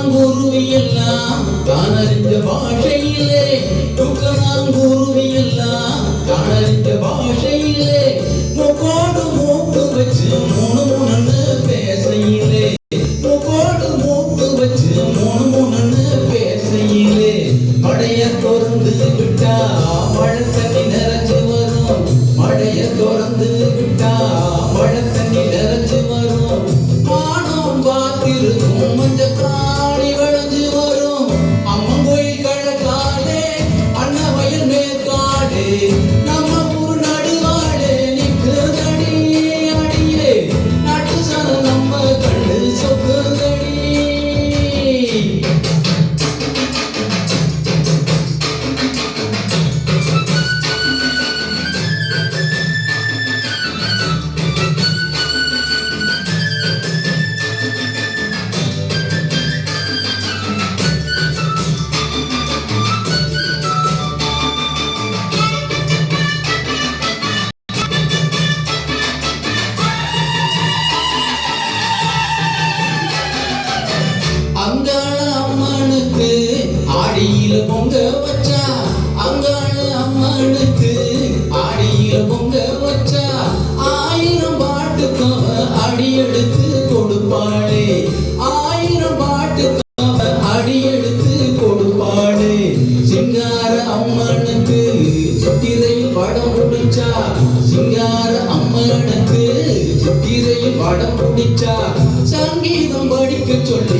தூக்கணாங்குருவியெல்லாம் தானறிஞ்ச பாஷையிலே தூக்கணாங்குருவியெல்லாம் தானறிஞ்ச பாஷையிலே முக்கோடு மூக்கு வச்சு முணுமுணுன்னு பேசையிலே முக்கோடு மூக்கு வச்சு முணுமுணுன்னு பேசையிலே மழைய திறந்து விட்டா மழை தண்ணி நிறைஞ்சு வரும் மழைய திறந்து விட்டா மழை தண்ணி நிறைஞ்சு வரும் மானம் பார்த்திருக்கும் மஞ்ச காடி விளைஞ்சு வரும் அம்மன் கோயில் கழக்காலே அண்ணா வயல் மேற்காடு நம்ம ஊர் நடுவாடு நிற்குதடி அடியே நாட்டு சனம் நம்ம கண்டு சொக்குதடி. அங்காள அம்மனுக்கு ஆடியில பொங்க வச்சா அங்காள அம்மனுக்கு ஆடியில பொங்க வச்சா 1000 பாட்டுக்கு அவ அடி எடுத்து கொடுப்பாளே 1000 பாட்டுக்கு அவ அடி எடுத்து கொடுப்பாளே. சிங்கார அம்மனுக்கு சித்திரையில் படம் பிடிச்சா சிங்கார அம்மனுக்கு சித்திரையில் படம் பிடிச்சா சங்கீதம் படிக்க சொல்லி